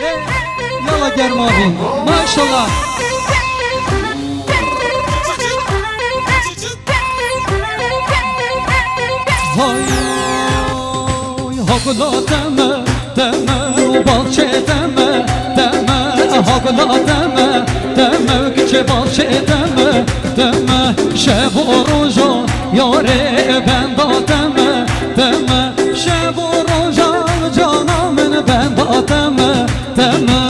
Yalla Kerim abi. Maşallah. Hay hakla deme, deme o bahçe deme, deme hakla deme, deme küçük bahçe deme, deme şeb oruca yâre benda deme, deme şeb oruca canımın benda deme, deme.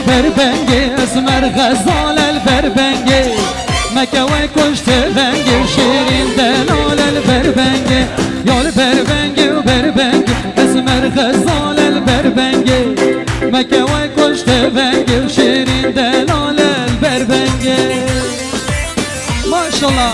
بربنگی اسمر غزال البربنگی مکوی کشت بنگی شیرین دلال البربنگی یال بربنگی و بربنگی اسمر غزال البربنگی مکوی کشت بنگی شیرین دلال البربنگی ماشالله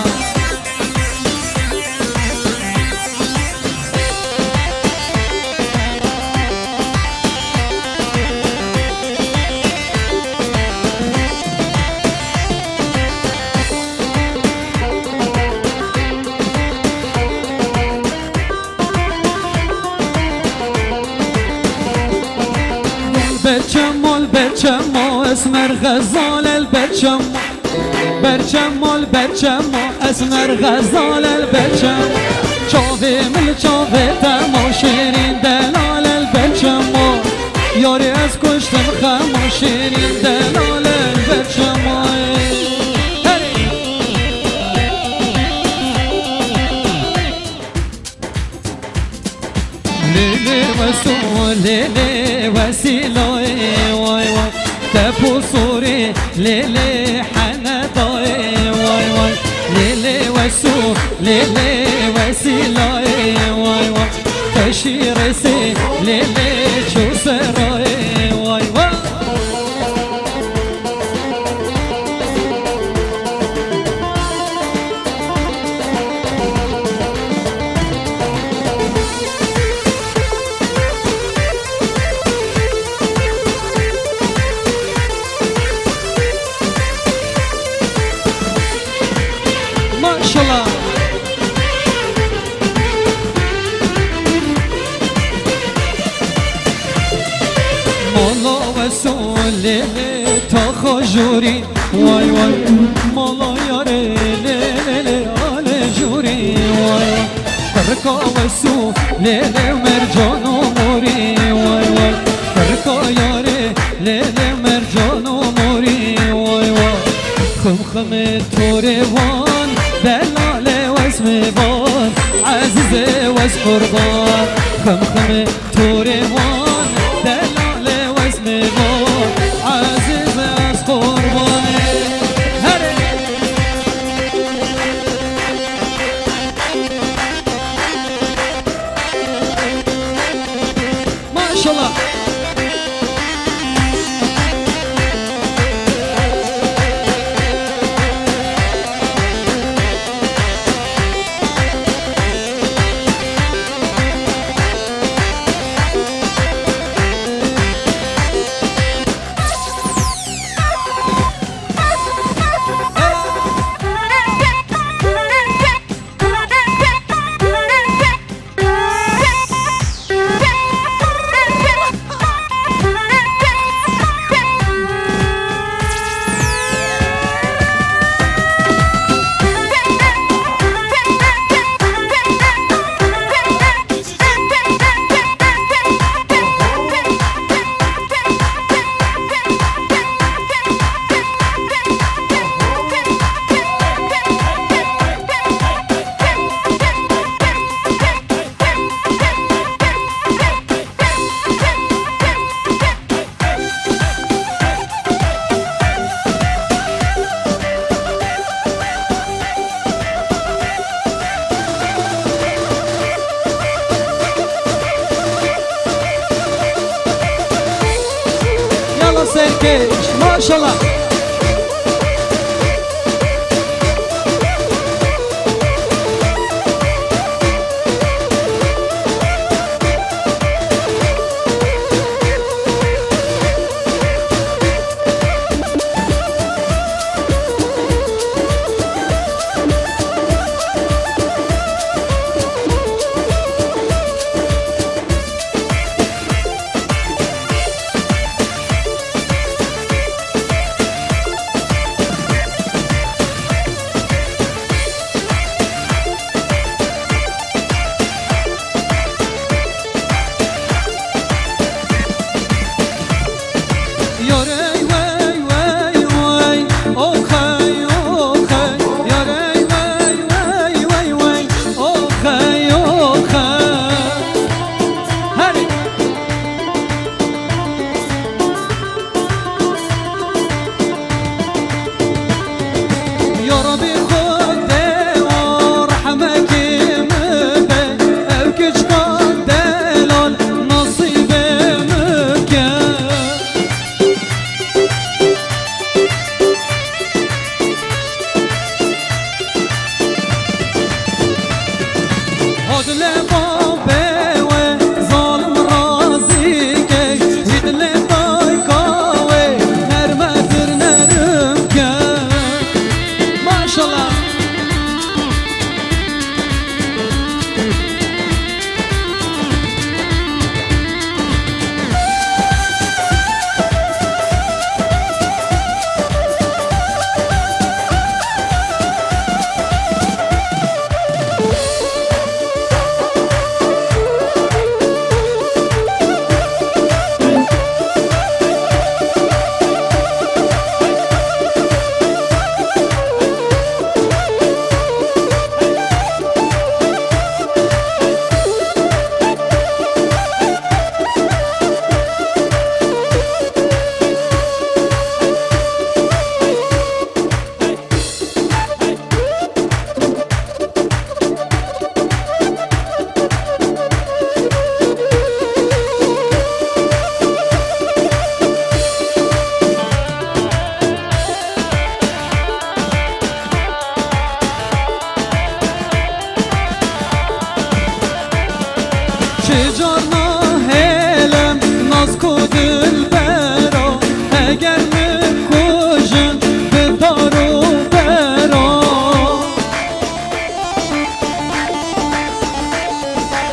برچمو اسمر غزال البرچمو برچمو البرچمو اسمر غزال البرچمو چاوی مل چاوی تمو شیرین دلال البرچمو یاری از کشتم خمو شیرین دلال البرچمو لیلی وسو لیلی وسیلای وای وای تپو سوری لیلی حندای وای وای لیلی وسو لیلی وسیلای وای وای تشیر سی لیلی چو سرای وای وای ماشالله مولا وسوله تا خجوری وای وای مولا یاره لیلی آل جوری وای فرکا وسوله مرجان و موری وای وای فرکا یاره لیلی مرجان و موری وای وای خم خم توریوان دلال واسم بان عزیز واس قربان خم خم توریوان دلال واسم بان عزیز واس قربان ماشالله maşallah.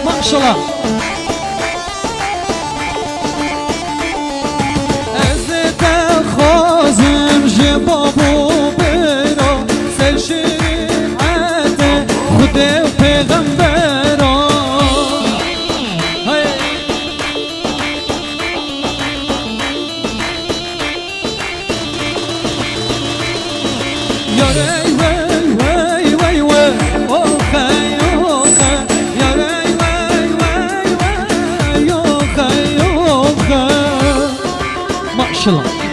Maşallah. Ezete khazım jebabı bera sel şeriate Xude ve peygambera. Yare maşallah.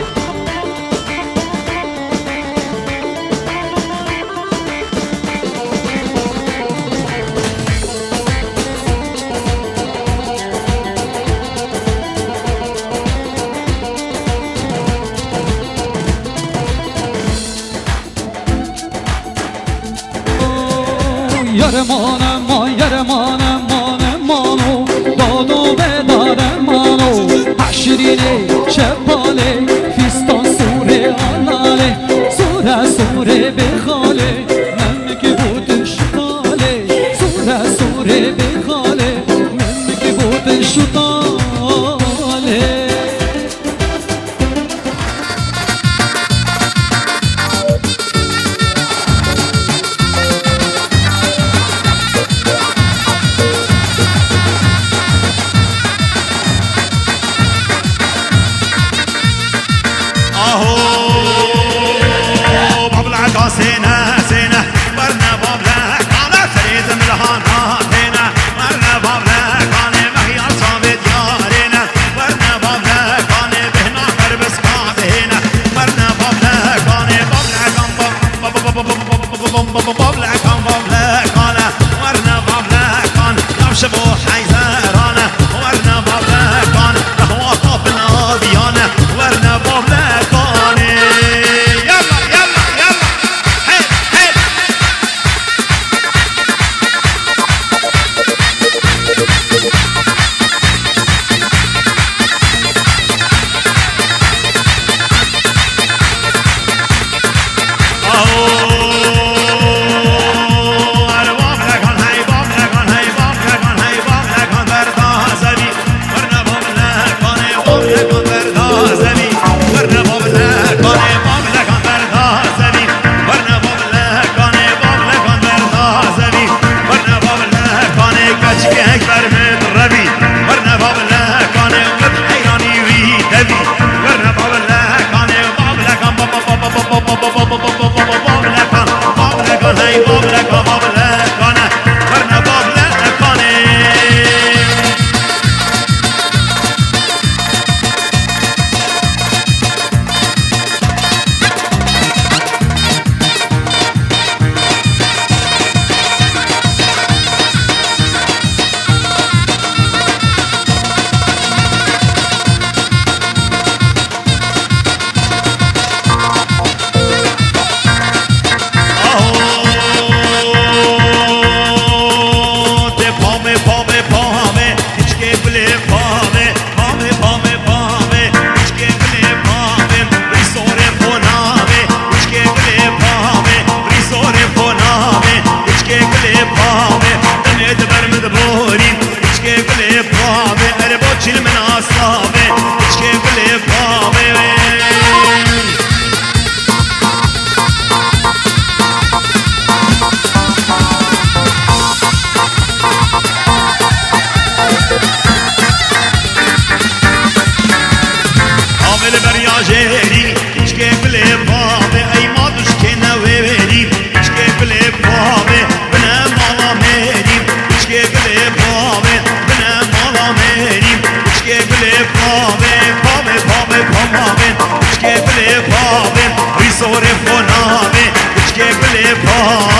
Yarmanım o yarmanım mano Dodo ve darmano Haşrine şepale Fistan sure anale Sure sure bekhale Memki bud şutale Sure sure bekhale Memki bud şutale. صور فنامه که گل پا